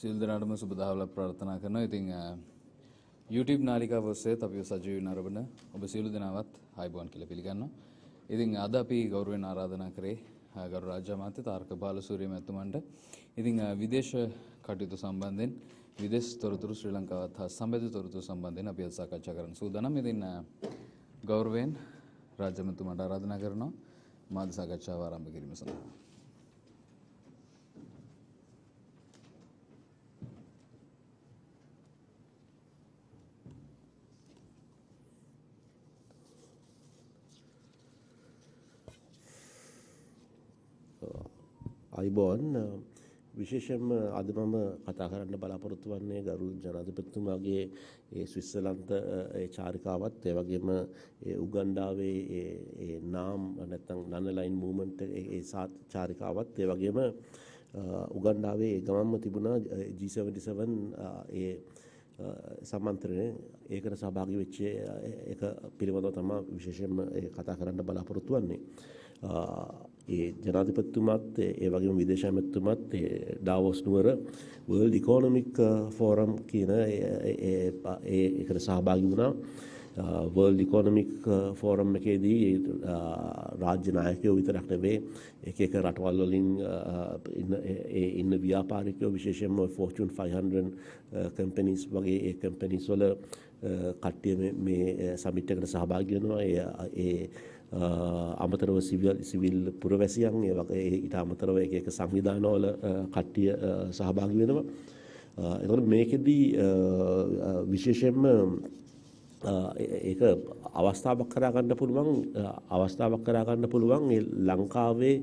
සියලු දෙනාටම සුබ දහවලක් ප්‍රාර්ථනා කරනවා. ඉතින් YouTube නාලිකාව ඔස්සේ අපි සජීවීව නරඹන ඔබ සියලු දෙනාවත් ආයුබෝවන් කියලා පිළිගන්නවා. ඉතින් අද අපි ගෞරවයෙන් ආරාධනා කරේ ගරු රාජ්‍ය අමාත්‍ය තාරක බාලසූරිය මැතිතුමන්ට. ඉතින් විදේශ කටයුතු සම්බන්ධයෙන් විදේශ තොරතුරු ශ්‍රී ලංකාවත් හා සම්බන්ධ තොරතුරු සම්බන්ධයෙන් අපි අද සාකච්ඡා කරන්න සූදානම්. ඉතින් ගෞරවයෙන් රාජ්‍ය මැතිතුමන්ට ආරාධනා කරනවා මාධ්‍ය සාකච්ඡාව ආරම්භ කිරීම සඳහා. අයිබෝන් විශේෂයෙන්ම අද මම කතා කරන්න බලාපොරොත්තු වන්නේ ගරු ජනාධිපතිතුමාගේ ඒ ස්විට්සර්ලන්ත චාරිකාවත් ඒ වගේම ඒ උගන්ඩාවේ ඒ නාම් නැත්නම් නන්ලයින් මූවමන්ට් ඒ චාරිකාවත් ඒ වගේම උගන්ඩාවේ ඒ ගමන්ම තිබුණා G77 ඒ සම්මන්ත්‍රණය ඒකට සහභාගී වෙච්ච එක පිළිබඳව තමයි විශේෂයෙන්ම කතා කරන්න බලාපොරොත්තු වන්නේ. ඒ ජනාධිපතිතුමාත් ඒ වගේම විදේශ ඇමතිතුමාත් ඩාවෝස් නුවර වර්ල්ඩ් ඉකොනොමික් ෆෝරම් කියන ඒකට සහභාගී වුණා. වර්ල්ඩ් ඉකොනොමික් ෆෝරම් එකේදී රාජ්‍ය නායකයෝ විතරක් නෙවෙයි එක රටවල් වලින් ඉන්න ව්‍යාපාරිකයෝ විශේෂයෙන්ම Fortune 500 companies වගේ ඒ companies වල කට්ටිය මේ සමිට් එකට සහභාගී වෙනවා. ඒ අමතරව සිවිල් පුරවැසියන් ඒ වගේ ඊට අමතරව එක සංවිධානවල කට්ටිය සහභාගී වෙනවා. එතකොට මේකෙදී විශේෂයෙන්ම ඒක අවස්ථාවක් කරා ගන්න පුළුවන් ඒ ලංකාවේ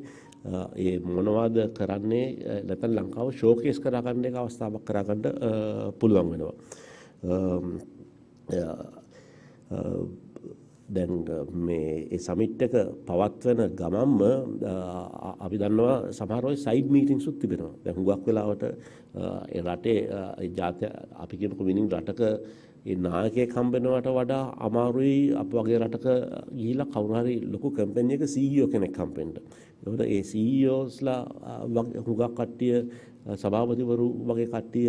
ඒ මොනවද කරන්නේ නැත්නම් ලංකාව ෂෝකේස් කරා ගන්න එක අවස්ථාවක් කරා ගන්න පුළුවන් වෙනවා. දැන් මේ ඒ සමිට් එක පවත්වන ගමන්ම අපි දන්නවා සමහර වෙලාවට සයිඩ් මීටින්ග්ස් උත් තිබෙනවා. දැන් හුඟක් වෙලාවට ඒ රටේ ජාත්‍ය අපි කියමුකෝ විනින් රටක ඒ නායකයෙක් හම්බෙනවට වඩා අමාරුයි අප වගේ රටක ගිහිලා කවුරු හරි ලොකු කම්පැනි එක CEO කෙනෙක් හම්බෙන්න. ඒකට ඒ CEOස්ලා හුඟක් කට්ටිය සභාපතිවරු වගේ කට්ටිය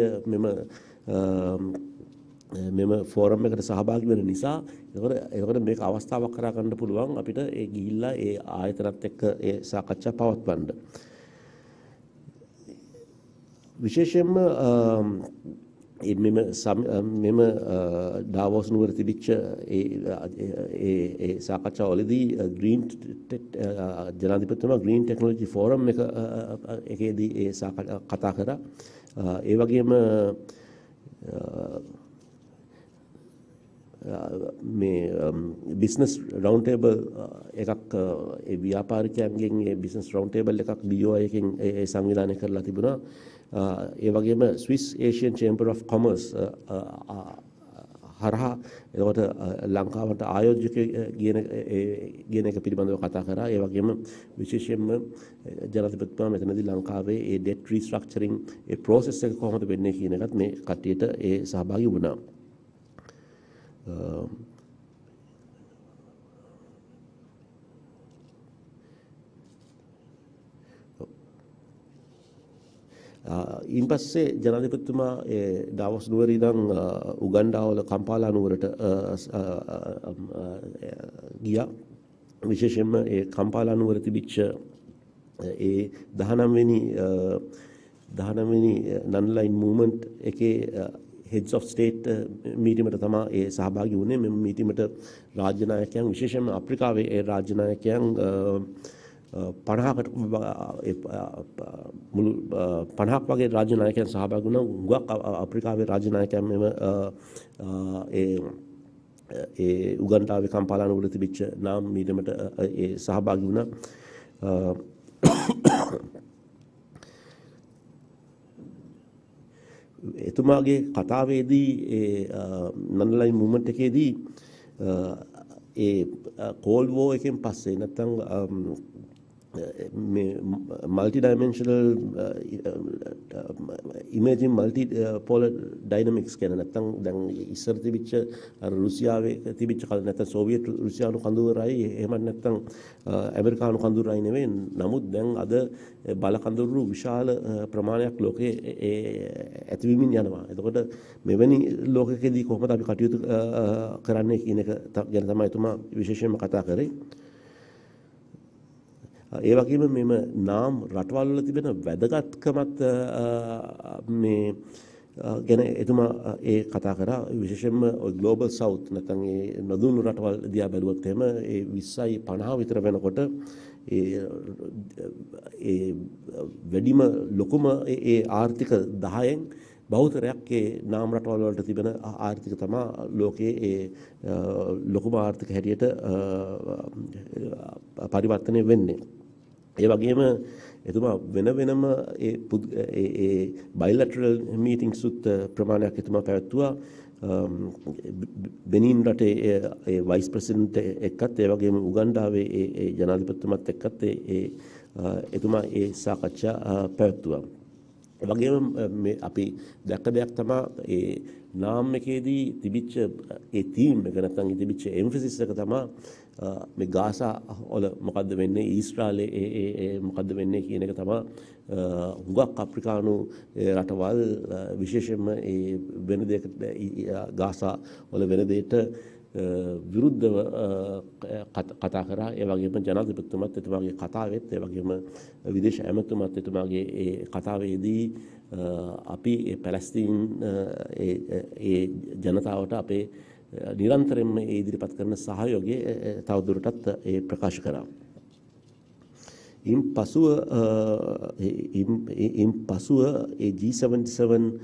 මෙම ෆෝරම් එකට සහභාගී වෙන නිසා ඒකට මේක අවස්ථාවක් කරා ගන්න පුළුවන් අපිට ඒ ගිහිල්ලා ඒ ආයතනත් එක්ක ඒ සාකච්ඡා පවත්වන්න. විශේෂයෙන්ම මෙම ඩාවෝස් නුවර තිබිච්ච ඒ සාකච්ඡාවලදී ග්‍රීන් ජනාධිපතිතුමා ග්‍රීන් ටෙක්නොලොජි ෆෝරම් එකේදී ඒ කතා කරා. ඒ වගේම මේ බිස්නස් රවුන්ඩ් ටේබල් එකක් ඒ ව්‍යාපාරිකයන්ගෙන් ඒ බිස්නස් රවුන්ඩ් ටේබල් එකක් BOI එකෙන් ඒ සංවිධානය කරලා තිබුණා. ඒ වගේම Swiss Asian chamber of commerce හරහා එතකොට ලංකාවට ආයෝජකයෙක් කියන එක පිළිබඳව කතා කරා. ඒ වගේම විශේෂයෙන්ම ජනාධිපතිතුමා මෙතනදී ලංකාවේ ඒ ඩෙට් රීස්ට්‍රක්චරින් ඒ ප්‍රොසෙස් එක කොහොමද වෙන්නේ කියන එකත් මේ කට්ටියට ඒ සහභාගී වුණා. ඊන් පස්සේ ජනාධිපතිතුමා ඩාවෝස් නුවර ඉඳන් උගන්ඩාවල කම්පාලා නුවරට ගියා. විශේෂයෙන්ම ඒ කම්පාලා නුවර තිබිච්ච ඒ 19 වෙනි නන්ලයින් මූවමන්ට් එකේ heads of state මීටිමට තමයි ඒ සහභාගී වුණේ. මෙම මීටිමට රාජ්‍ය නායකයන් විශේෂයෙන්ම අප්‍රිකාවේ ඒ රාජ්‍ය නායකයන් 50කට මුළු 50ක් වගේ රාජ්‍ය නායකයන් සහභාගී වුණා. හුඟක් අප්‍රිකාවේ රාජ්‍ය නායකයන් මෙම ඒ උගන්ඩාවේ කම්පාලා නුවර තිබිච්ච නාම් මීටිමට ඒ සහභාගී වුණා. එතුමාගේ කතාවේදී නන්ලයින් මූවමන්ට් එකේදී ඒ කෝල්ඩ් වෝ එකෙන් පස්සේ නැත්නම් multi dimensional emerging multi polar dynamics කියන නැත්නම් දැන් ඉස්සර තිබිච්ච අර රුසියාවේ තිබිච්ච කල නැත්නම් සෝවියට් රුසියානු කඳවුරයි එහෙම නැත්නම් ඇමරිකානු කඳවුරයි නෙවෙයි නමුත් දැන් අද බල කඳවුරු විශාල ප්‍රමාණයක් ලෝකයේ ඇතිවීමින් යනවා. එතකොට මෙවැනි ලෝකයකදී කොහොමද අපි කටයුතු කරන්නේ කියන එක ගැන තමයි එතුමා විශේෂයෙන්ම කතා කරේ. ඒ වගේම මෙම නාම් රටවල් වල තිබෙන වැදගත්කමත් මේ ගැන එතුමා ඒ කතා කරා. විශේෂයෙන්ම ග්ලෝබල් සවුත් නැත්නම් ඒ නොදුණු රටවල් දිහා බැලුවොත් එහෙම ඒ 20යි 50 විතර වෙනකොට ඒ වැඩිම ලොකුම ඒ ආර්ථික 10න් බහුතරයක් ඒ නාම රටවල් වලට තිබෙන ආර්ථික තමයි ලෝකයේ ඒ ලොකුම ආර්ථික හැටියට පරිවර්තනය වෙන්නේ. ඒ වගේම එතුමා වෙන වෙනම ඒ බයිලැටරල් මීටින්ග්ස් උත් ප්‍රමාණයක් එතුමා පැවැත්වුවා. බෙනින් රටේ ඒ වයිස් ප්‍රෙසිඩන්ට් එක්කත් ඒ වගේම උගන්ඩාවේ ඒ ජනාධිපතිතුමත් එක්කත් එතුමා ඒ සාකච්ඡා පැවැත්වුවා. ඒ වගේම අපි දැක්ක දෙයක් තමයි ඒ නාම් එකේදී තිබිච්ච ඒ තීම් එක නැත්නම් තිබිච්ච එම්ෆසිස් එක තමයි මේ ගාසා වල මොකද්ද වෙන්නේ ඊශ්‍රායලයේ මොකද්ද වෙන්නේ කියන එක තමයි හුඟක් අප්‍රිකානු රටවල් විශේෂයෙන්ම ඒ වෙන දෙයකට ගාසා වල වෙන දෙයට විරුද්ධව කතා කරා. ඒ වගේම ජනාධිපතිතුමත් එතුමාගේ කතාවෙත් ඒ වගේම විදේශ ඇමතුමත් එතුමාගේ ඒ කතාවේදී අපි පැලස්තීන් ඒ ජනතාවට අපේ නිරන්තරයෙන්ම ඉදිරිපත් කරන සහයෝගය තවදුරටත් ප්‍රකාශ කරා. ඉන් පසුව ඒ G77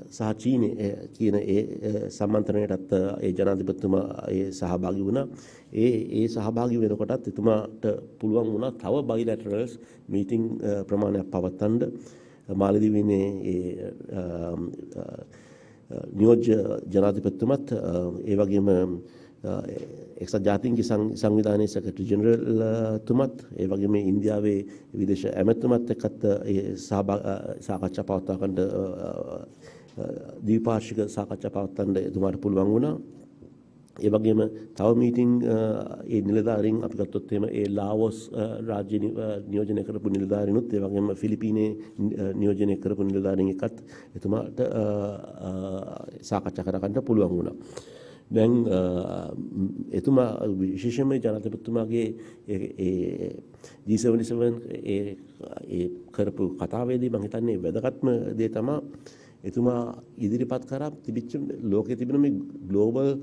සහ චීනය කියන ඒ සම්මන්ත්‍රණයටත් ඒ ජනාධිපතිතුමා ඒ සහභාගී වුණා. ඒ සහභාගී වෙනකොටත් එතුමාට පුළුවන් වුණා තව බයිලැටරල්ස් මීටිං ප්‍රමාණයක් පවත්වන්න. මාලදීවයේ නියෝජ්‍ය ජනාධිපතිතුමත් ඒ වගේම එක්සත් ජාතීන්ගේ සංවිධානයේ සෙක්‍රටරි ජෙනරල් තුමත් ඒ වගේම ඉන්දියාවේ විදේශ ඇමතුමත් එක්කත් සාකච්ඡා පවත්වා ගන්න ද්විපාර්ශ්වික සාකච්ඡා පවත්වන්න එතුමාට පුළුවන් වුණා. ඒ වගේම තව මීටිං ඒ නිලධාරීන් අපි ගත්තොත් එහෙම ඒ ලාවෝස් රාජ්‍ය නියෝජනය කරපු නිලධාරීනුත් ඒ වගේම ෆිලිපීනයේ නියෝජනය කරපු නිලධාරීන් එක්කත් එතුමාට සාකච්ඡා කරගන්න පුළුවන් වුණා. දැන් එතුමා විශේෂයෙන්ම ජනාධිපතිතුමාගේ ඒ G77 ඒ කරපු කතාවේදී මම හිතන්නේ වැදගත්ම දේ තමයි එතුමා ඉදිරිපත් කරා තිබිච්ච ලෝකයේ තිබෙන මේ ග්ලෝබල්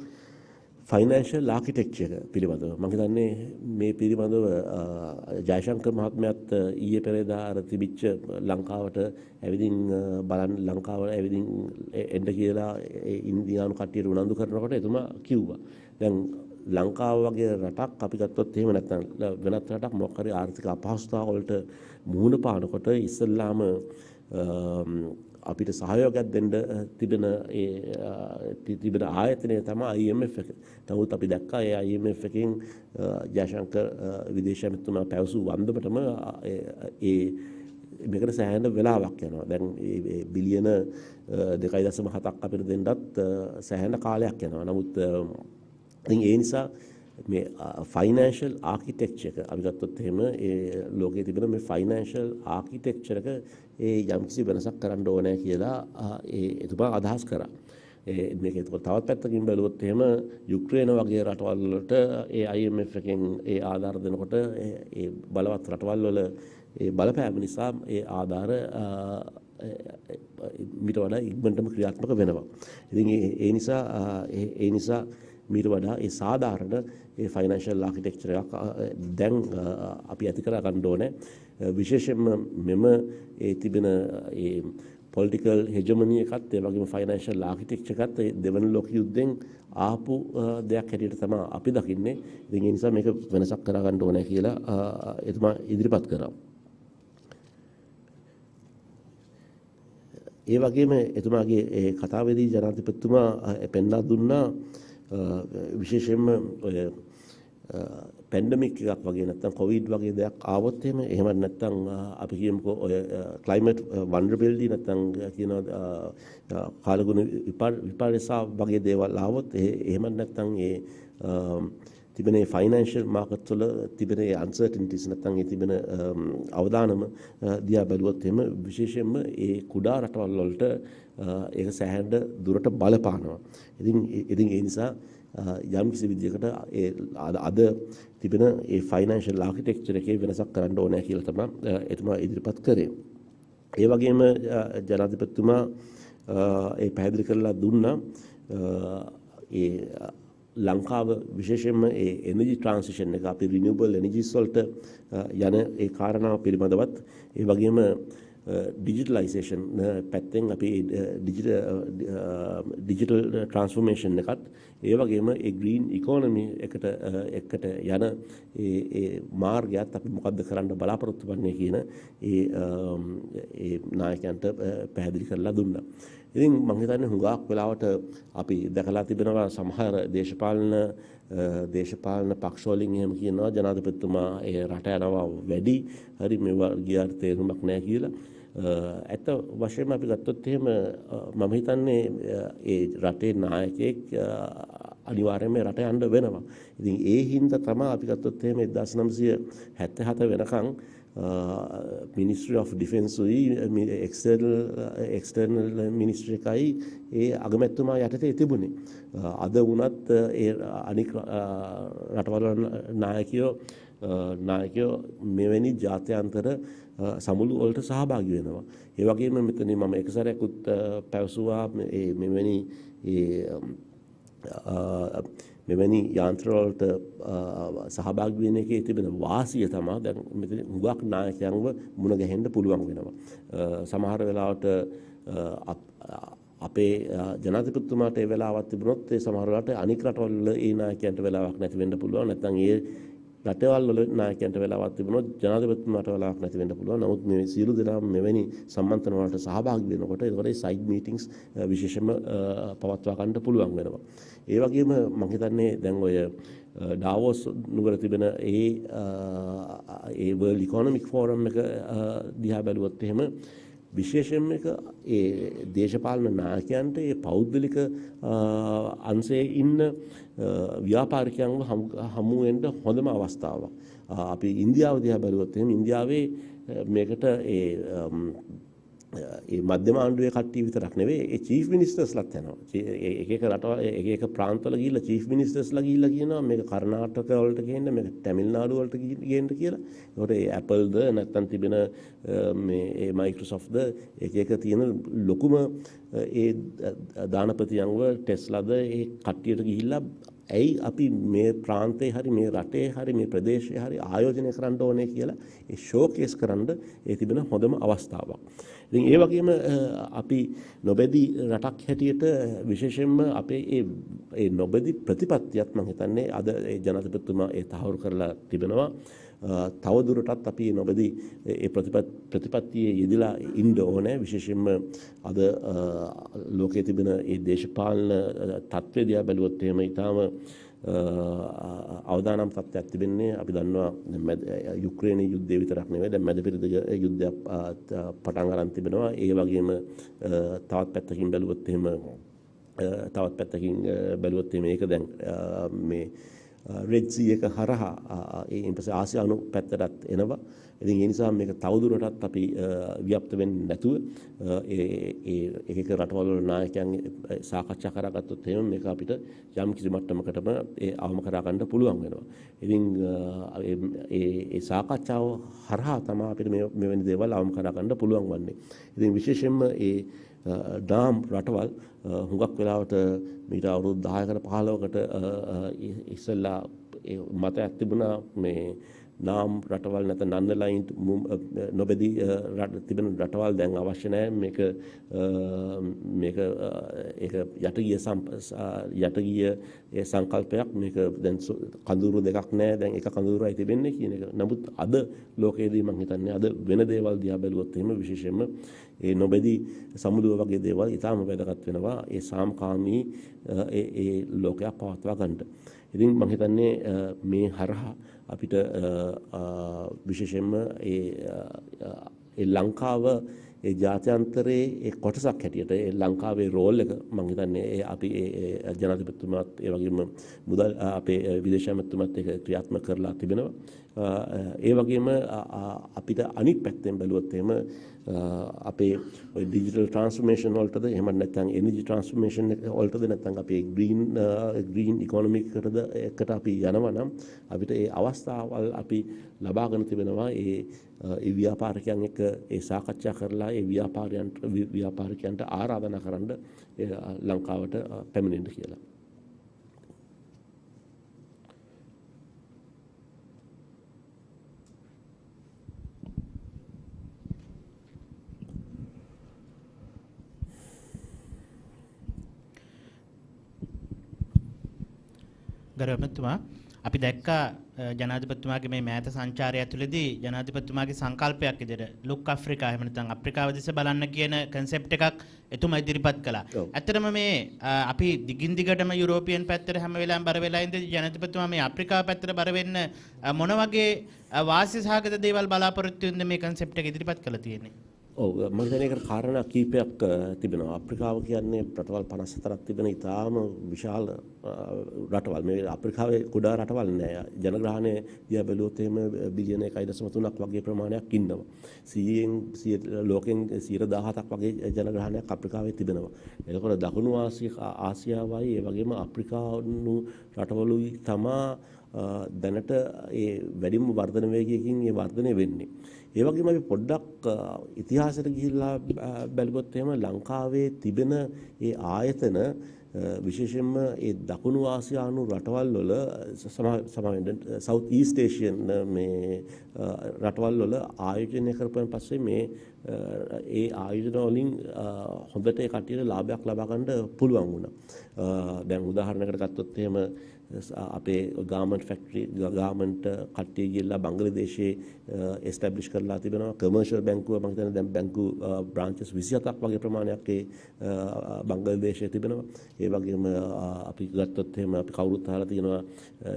ෆයිනෑන්ෂල් ආකිටෙක්චර් එක පිළිබඳව මම හිතන්නේ මේ පිළිබඳව ජයශංකර් මහත්මයාත් ඊයේ පෙරේදා අර තිබිච්ච ලංකාවට ඇවිදින් බලන්න ලංකාව ඇවිදින් එන්න කියලා ඉන්දියානු කට්ටියට උනන්දු කරනකොට එතුමා කිව්වා. දැන් ලංකාව වගේ රටක් අපි ගත්තොත් එහෙම නැත්නම් වෙනත් රටක් මොකක් හරි ආර්ථික අපහසුතාව වලට මුහුණ පානකොට ඉස්සල්ලාම අපිට සහයෝගයක් දෙන්න තිබෙන ආයතනය තමයි IMF එක. නමුත් අපි දැක්කා ඒ IMF එකෙන් ජයශංකර් විදේශ ඇමතිතුමා පැවසූ වන්දමටම මේකට සෑහෙන වෙලාවක් යනවා. දැන් බිලියන 2.7ක් අපිට දෙන්නත් සෑහෙන කාලයක් යනවා. නමුත් ඉතින් ඒ නිසා මේ ෆයිනෑන්ෂල් ආකිටෙක්චර් එක අපි ගත්තොත් එහෙම ඒ ලෝකයේ තිබෙන මේ ෆයිනෑන්ෂල් ආකිටෙක්චර් එක යම්කිසි වෙනසක් කරන්න ඕනේ කියලා එතුමා අදහස් කරා. මේක තවත් පැත්තකින් බැලුවොත් එහෙම යුක්‍රේන වගේ රටවල් වලට ඒ IMF එකෙන් ඒ ආධාර දෙනකොට ඒ බලවත් රටවල් වල ඒ බලපෑම නිසා ඒ ආධාර මීට වඩා ඉක්මනටම ක්‍රියාත්මක වෙනවා. ඉතින් ඒ නිසා මීට වඩා ඒ සාධාරණ ඒ ෆයිනෑන්ෂල් ආකිටෙක්චර් එකක් දැන් අපි ඇති කර ගන්න ඕනේ. විශේෂයෙන්ම මෙම ඒ තිබෙන ඒ පොලිටිකල් හෙජමනි එකත් ඒ වගේම ෆයිනෑන්ෂල් ආකිටෙක්චර් එකත් දෙවන ලෝක යුද්ධෙන් ආපු දෙයක් හැටියට තමයි අපි දකින්නේ. ඉතින් ඒ නිසා මේක වෙනසක් කර ගන්න ඕනේ කියලා එතුමා ඉදිරිපත් කරා. ඒ වගේම එතුමාගේ ඒ කතාවේදී ජනාධිපතිතුමා පෙන්වා දුන්නා විශේෂයෙන්ම පැන්ඩමික් එකක් වගේ නැත්නම් කොවිඩ් වගේ දෙයක් ආවොත් එහෙම නැත්නම් අපි කියමුකෝ ඔය ක්ලයිමේට් වල්නරබිලිටි නැත්නම් කියනවා කාලගුණ විපර්යාස වගේ දේවල් ආවොත් එහෙම නැත්නම් ඒ තිබෙන ෆයිනෑන්ෂල් මාකට් වල තිබෙන අන්සර්ටනිටිස් නැත්නම් ඒ තිබෙන අවදානම දිහා බැලුවොත් එහෙම විශේෂයෙන්ම ඒ කුඩා රටවල් වලට ඒක සෑහෙන දුරට බලපානවා. ඉතින් ඒ නිසා යම් කිසි විදියකට අද තිබෙන ඒ ෆයිනෑන්ෂල් ආකිටෙක්චර් එකේ වෙනසක් කරන්න ඕනේ කියලා තමයි එතුමා ඉදිරිපත් කරේ. ඒ වගේම ජනාධිපතිතුමා ඒ පැහැදිලි කරලා දුන්නා ඒ ලංකාව විශේෂයෙන්ම ඒ එනර්ජි ට්‍රාන්සිෂන් එක අපි රිනියුබල් එනර්ජිස් වලට යන ඒ කාරණාව පිළිබඳවත් ඒ වගේම ඩිජිටලයිසේෂන් පැත්තෙන් අපි ඩිජිටල් ට්‍රාන්ස්ෆෝර්මේෂන් එකත් ඒ වගේම ඒ ග්‍රීන් ඉකෝනොමි එකට යන ඒ මාර්ගයත් අපි මොකද්ද කරන්න බලාපොරොත්තු වෙන්නේ කියන ඒ නායකයන්ට පැහැදිලි කරලා දුන්නා. ඉතින් මම හිතන්නේ හුඟක් වෙලාවට අපි දැකලා තිබෙනවා සමහර දේශපාලන පක්ෂ වලින් එහෙම කියනවා ජනාධිපතිතුමා ඒ රට යනවා වැඩි හරි මේවා ගියාට තේරුමක් නැහැ කියලා. ඇත්ත වශයෙන්ම අපි ගත්තොත් එහෙම මම හිතන්නේ ඒ රටේ නායකයෙක් අනිවාර්යයෙන්ම රට යන්න වෙනවා. ඉතින් ඒ හින්දා තමයි අපි ගත්තොත් එහෙම 1977 වෙනකන් Ministry of Defence උයි external ministry එකයි ඒ අගමැතිතුමා යටතේ තිබුණේ. අද වුණත් ඒ අනික් රටවල නායකයෝ මෙවැනි ජාත්‍යන්තර සමුළු වලට සහභාගී වෙනවා. ඒ වගේම මෙතන මම එක සැරයක්වත් පැවසුවා මෙවැනි යාන්ත්‍ර වලට සහභාගී වෙන එකේ තිබෙන වාසිය තමයි දැන් මෙතන හුඟක් නායකයන්ව මුණ ගැහෙන්න පුළුවන් වෙනවා. සමහර වෙලාවට අපේ ජනාධිපතිතුමාට ඒ වෙලාවක් තිබුණොත් ඒ සමහර වෙලාවට අනික් රටවල ඒ නායකයන්ට වෙලාවක් නැති වෙන්න පුළුවන්. නැත්නම් ඒ රටවල් වල නායකයන්ට වෙලාවක් තිබුණොත් ජනාධිපතිතුමාට වෙලාවක් නැති වෙන්න පුළුවන්. නමුත් මේ සියලු දෙනාම මෙවැනි සම්මන්ත්‍රණ වලට සහභාගී වෙනකොට ඒකට සයිඩ් මීටින්ග්ස් විශේෂයෙන්ම පවත්වා ගන්න පුළුවන් වෙනවා. ඒ වගේම මම හිතන්නේ දැන් ඔය ඩාවෝස් නුවර තිබෙන ඒ World Economic Forum එක දිහා බැලුවොත් එහෙම විශේෂයෙන්ම ඒ දේශපාලන නායකයන්ට ඒ පෞද්ගලික අංශයේ ඉන්න ව්‍යාපාරිකයන්ව හමු වෙන්න හොඳම අවස්ථාවක්. අපි ඉන්දියාව දිහා බැලුවොත් එහෙනම් ඉන්දියාවේ මේකට ඒ මධ්‍යම ආණ්ඩුවේ කට්ටිය විතරක් නෙවෙයි ඒ චීෆ් මිනිස්ටර්ස්ලාත් යනවා. එක රටවල එක ප්‍රාන්තවල ගිහිල්ලා චීෆ් මිනිස්ටර්ස්ලා ගිහිල්ලා කියනවා මේක කර්ණාටක වලට ගේන්න මේක තමිල්නාඩු වලට ගේන්න කියලා. ඒකට ඒ Appleද නැත්තම් තිබෙන මේ Microsoftද එක තියෙන ලොකුම ඒ දානපතියන්ව ටෙස්ලාද ඒ කට්ටියට ගිහිල්ලා ඇයි අපි මේ ප්‍රාන්තේ හරි මේ රටේ හරි මේ ප්‍රදේශයේ හරි ආයෝජනය කරන්න ඕනේ කියලා ඒ ෂෝකේස් කරන්න ඒ තිබෙන හොඳම අවස්ථාවක්. ඉතින් ඒ වගේම අපි නොබැදී රටක් හැටියට විශේෂයෙන්ම අපේ ඒ නොබැදී ප්‍රතිපත්තියත් මම හිතන්නේ අද ඒ ජනාධිපතිතුමා ඒ තහවුරු කරලා තිබෙනවා. තව දුරටත් අපි නොබැදී ඒ ප්‍රතිපත්තියේ යෙදලා ඉන්න ඕනේ. විශේෂයෙන්ම අද ලෝකයේ තිබෙන ඒ දේශපාලන තත්ත්වය දිහා බැලුවොත් එහෙම ඊටාම අවදානම් තත්ත්වයක් තිබෙන්නේ. අපි දන්නවා යුක්‍රේනයේ යුද්ධය විතරක් නෙවෙයි දැන් මැදපෙරදිග යුද්ධයක් පටන් ගන්න තිබෙනවා. ඒ වගේම තවත් පැත්තකින් බැලුවොත් එහෙම මේක දැන් මේ රෙඩ් සී එක හරහා ඊට පස්සේ ආසියානු පැත්තටත් එනවා. ඉතින් ඒ නිසා මේක තවදුරටත් අපි ව්‍යාප්ත වෙන්නේ නැතුව එක රටවල් වල නායකයන් සාකච්ඡා කරගත්තොත් එහෙනම් මේක අපිට යම් කිසි මට්ටමකටම අවම කරා ගන්න පුළුවන් වෙනවා. ඉතින් ඒ සාකච්ඡාව හරහා තමයි අපිට මෙවැනි දේවල් අවම කරා ගන්න පුළුවන් වන්නේ. ඉතින් විශේෂයෙන්ම නාම් රටවල් හුඟක් වෙලාවට මීට අවුරුදු 10කට 15කට ඉස්සෙල්ලා මතයක් තිබුණා මේ නාම් රටවල් නැත්නම් නන්දලයින් නොබැදී තිබෙන රටවල් දැන් අවශ්‍ය නැහැ මේක ඒක යටගිය ඒ සංකල්පයක් මේක දැන් කඳුරු දෙකක් නැහැ දැන් එක කඳුරුයි තිබෙන්නේ කියන එක. නමුත් අද ලෝකයේදී මම හිතන්නේ අද වෙන දේවල් දිහා බැලුවොත් එහෙම විශේෂයෙන්ම ඒ නොබැදී සමුදුව වගේ දේවල් ඊටාම වැදගත් වෙනවා ඒ සාමකාමී ඒ ලෝකයක් පවත්වා ගන්නට. ඉතින් මම හිතන්නේ මේ හරහා අපිට විශේෂයෙන්ම ඒ ලංකාව ඒ ජාත්‍යන්තරයේ ඒ කොටසක් හැටියට ඒ ලංකාවේ රෝල් එක මම හිතන්නේ අපි ඒ ජනාධිපතිතුමාත් ඒ වගේම මුදල් අපේ විදේශ ඇමතිතුමාත් ඒක ක්‍රියාත්මක කරලා තිබෙනවා. ඒ වගේම අපිට අනිත් පැත්තෙන් බැලුවොත් එහෙම අපේ ඩිජිටල් ට්‍රාන්ස්ෆෝමේෂන් වලටද එහෙම නැත්නම් එනර්ජි ට්‍රාන්ස්ෆෝමේෂන් වලටද නැත්නම් අපේ ග්‍රීන් ඉකොනොමි එකට අපි යනවා නම් අපිට ඒ අවස්ථාවල් අපි ලබාගෙන තිබෙනවා ඒ ව්‍යාපාරිකයන් එක්ක ඒ සාකච්ඡා කරලා ඒ ව්‍යාපාරිකයන්ට ආරාධනා කරන්න ලංකාවට පැමිණෙන්න කියලා. ගරුමතුමා අපි දැක්කා ජනාධිපතිතුමාගේ මේ මෑත සංචාරය ඇතුළතදී ජනාධිපතිතුමාගේ සංකල්පයක් විදිහට ලුක් අප්‍රිකා එහෙම නැත්නම් අප්‍රිකාව දිස බලන්න කියන කන්සෙප්ට් එකක් එතුමා ඉදිරිපත් කළා. ඇත්තටම මේ අපි දිගින් දිගටම යුරෝපියන් පැත්තට හැම වෙලාවෙම බර වෙලා ඉඳි ජනාධිපතිතුමා මේ අප්‍රිකාව පැත්තට බර වෙන්න මොන වගේ වාසි සහගත දේවල් බලාපොරොත්තු වෙන මේ කන්සෙප්ට් එක ඉදිරිපත් කළා තියෙන්නේ? ඔව් මම හිතන්නේ ඒකට කාරණා කීපයක් තිබෙනවා. අප්‍රිකාව කියන්නේ රටවල් 54ක් තිබෙන ඉතාම විශාල රටවල්. මේ අප්‍රිකාවේ කුඩා රටවල් නෑ. ජනග්‍රහණය දිහා බැලුවොත් එහෙම බිලියන 1.3ක් වගේ ප්‍රමාණයක් ඉන්නවා. 100න් ලෝකෙන් 17ක් වගේ ජනග්‍රහණයක් අප්‍රිකාවේ තිබෙනවා. එතකොට දකුණු ආසියාවයි ඒ වගේම අප්‍රිකානු රටවලුයි තමා දැනට ඒ වැඩිම වර්ධන වේගයකින් ඒ වර්ධනය වෙන්නේ. ඒ වගේම අපි පොඩ්ඩක් ඉතිහාසයට ගිහිල්ලා බැලුවොත් එහෙම ලංකාවේ තිබෙන ඒ ආයතන විශේෂයෙන්ම ඒ දකුණු ආසියානු රටවල් වල සමහරවිට සවුත් ඊස්ට් ඒෂියන් මේ රටවල් වල ආයෝජනය කරපුවන් පස්සේ මේ ඒ ආයෝජන වලින් හොඳට ඒ කට්ටියට ලාභයක් ලබා ගන්න පුළුවන් වුණා. දැන් උදාහරණයකට ගත්තොත් එහෙම අපේ ගාමන්ට් ෆැක්ටරි ගාමන්ට් කට්ටිය ගිහලා බංග්ලාදේශයේ එස්ටැබ්ලිෂ් කරලා තිබෙනවා. කමර්ෂල් බැංකුව මම හිතන්නේ දැන් බැංකු බ්‍රාන්චස් 27ක් වගේ ප්‍රමාණයක් ඒ බංග්ලාදේශයේ තිබෙනවා. ඒ වගේම අපි ගත්තොත් එහෙම අපි කවුරුත් අහලා තියෙනවා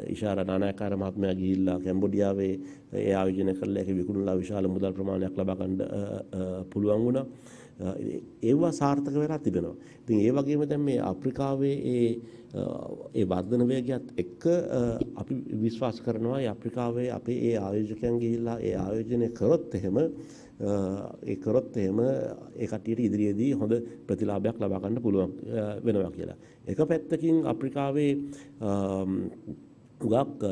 ඉෂාරා නානායකාර මහත්මයා ගිහිල්ලා කැම්බෝඩියාවේ ඒ ආයෝජනය කරලා ඒක විකුණලා විශාල මුදල් ප්‍රමාණයක් ලබා ගන්න පුළුවන් වුණා. ඒවා සාර්ථක වෙලා තිබෙනවා. ඉතින් ඒ වගේම දැන් මේ අප්‍රිකාවේ ඒ වර්ධන වේගයත් එක්ක අපි විශ්වාස කරනවා ඒ අප්‍රිකාවේ අපේ ඒ ආයෝජකයන් ගිහිල්ලා ඒ ආයෝජනය කරොත් එහෙම ඒ කට්ටියට ඉදිරියේදී හොඳ ප්‍රතිලාභයක් ලබා ගන්න පුළුවන් වෙනවා කියලා. එක පැත්තකින් අප්‍රිකාවේ උගක්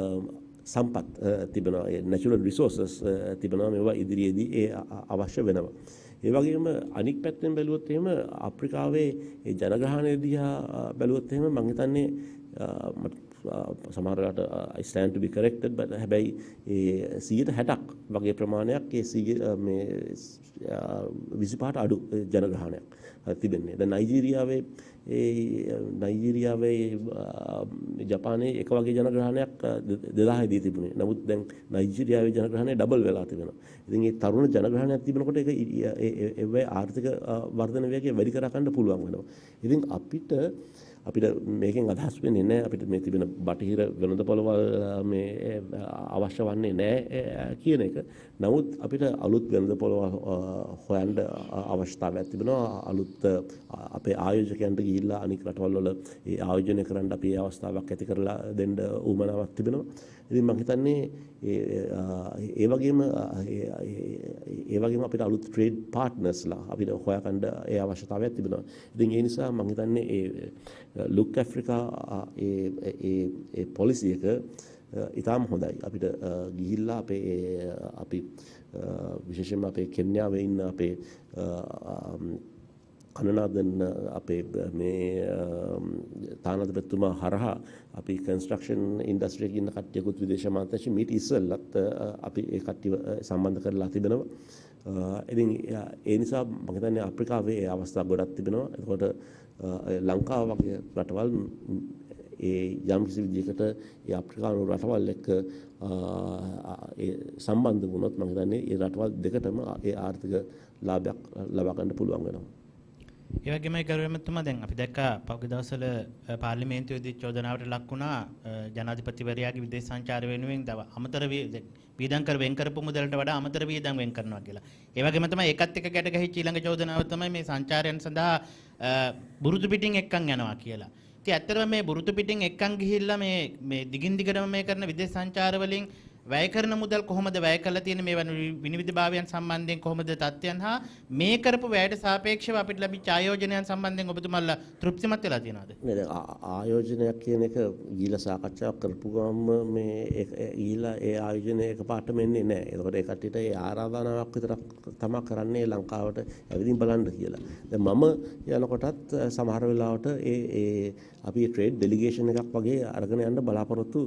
සම්පත් තිබෙනවා. ඒ නැචරල් රිසෝසස් තිබෙනවා. මේවා ඉදිරියේදී ඒ අවශ්‍ය වෙනවා. ඒ වගේම අනික් පැත්තෙන් බැලුවොත් එහෙම අප්‍රිකාවේ ඒ ජනග්‍රහණය දිහා බැලුවොත් එහෙම මම හිතන්නේ සමහර වෙලාවට I stand to be corrected but හැබැයි ඒ 60ක් වගේ ප්‍රමාණයක් ඒ මේ 25ට අඩු ජනග්‍රහණයක් තිබෙන්නේ. දැන් නයිජීරියාවේ ජපානයේ එක වගේ ජනග්‍රහණයක් 2000 දී තිබුණේ. නමුත් දැන් නයිජීරියාවේ ජනග්‍රහණය ඩබල් වෙලා තිබෙනවා. ඉතින් මේ තරුණ ජනග්‍රහණයක් තිබෙනකොට ඒක ඒ ආර්ථික වර්ධන වේගය වැඩි කර ගන්න පුළුවන් වෙනවා. ඉතින් අපිට මේකෙන් අදහස් වෙන්නේ නැහැ අපිට මේ තිබෙන බටහිර වෙළඳපොළවල් මේ අවශ්‍ය වන්නේ නැහැ කියන එක. නමුත් අපිට අලුත් වෙළඳපොළවල් හොයන්න අවශ්‍යතාවයක් තිබෙනවා. අලුත් අපේ ආයෝජකයන්ට ගිහිල්ලා අනික් රටවල් වල ඒ ආයෝජනය කරන්න අපි ඒ අවස්ථාවක් ඇති කරලා දෙන්න උවමනාවක් තිබෙනවා. ඉතින් මම හිතන්නේ ඒ වගේම අපිට අලුත් ට්‍රේඩ් පාර්ට්නර්ස්ලා අපිට හොයාගන්න ඒ අවශ්‍යතාවයක් තිබෙනවා. ඉතින් ඒ නිසා මම හිතන්නේ ඒ ලුක් ඇෆ්‍රිකා ඒ පොලිසි එක ඉතාම හොඳයි. අපිට ගිහිල්ලා අපි විශේෂයෙන්ම අපේ කෙන්යාවේ ඉන්න අපේ කනනාදන් අපේ මේ තානාධිපතිතුමා හරහා අපි කන්ස්ට්‍රක්ෂන් ඉන්ඩස්ට්‍රි එකේ ඉන්න කට්ටියකුත් විදේශ මාත්‍යාංශ මීට ඉස්සෙල්ලත් අපි ඒ කට්ටිය සම්බන්ධ කරලා තිබෙනවා. ඉතින් ඒ නිසා මම හිතන්නේ අප්‍රිකාවේ ඒ අවස්ථා ගොඩක් තිබෙනවා. එතකොට ලංකාව වගේ රටවල් ඒ යම් කිසි විදිහකට ඒ අප්‍රිකානු රටවල් එක්ක සම්බන්ධ වුණොත් මම හිතන්නේ ඒ රටවල් දෙකටම ඒ ආර්ථික ලාභයක් ලබා ගන්න පුළුවන් වෙනවා. ඒ වගේමයි ගරුමැතිතුමා දැන් අපි දැක්කා පහුගිය දවස්වල පාර්ලිමේන්තුවේදී චෝදනාවට ලක් වුණා ජනාධිපතිවරයාගේ විදේශ සංචාර වෙනුවෙන් අමතර වියදම් කර වෙන් කරපු මුදලට වඩා අමතර වියදම් වෙන් කරනවා කියලා. ඒ වගේම තමයි ඒකත් එක්ක ගැට ගැහිච්ච ඊළඟ චෝදනාව තමයි මේ සංචාරයන් සඳහා බුරුතු පිටින් එක්කන් යනවා කියලා. ඉතින් ඇත්තටම මේ බුරුතු පිටින් එක්කන් ගිහිල්ලා මේ දිගින් දිගටම මේ කරන විදේශ සංචාර වලින් වැය කරන මුදල් කොහොමද වැය කරලා තියෙන්නේ මේ විනිවිදභාවයන් සම්බන්ධයෙන් කොහොමද තත්ත්වයන් හා මේ කරපු වැයට සාපේක්ෂව අපිට ලැබිච්ච ආයෝජනයන් සම්බන්ධයෙන් ඔබතුමාලා තෘප්තිමත් වෙලා තියෙනවද? නේද ආයෝජනයක් කියන එක ගිහිලා සාකච්ඡාවක් කරපු ගමන් මේ ගිහිලා ඒ ආයෝජනය එකපාරටම එන්නේ නැහැ. ඒකට ඒ කට්ටියට ඒ ආරාධනාවක් විතරක් තමයි කරන්නේ ලංකාවට ඇවිදින් බලන්න කියලා. දැන් මම යනකොටත් සමහර වෙලාවට අපි ට්‍රේඩ් ඩෙලිගේෂන් එකක් වගේ අරගෙන යන්න බලාපොරොත්තු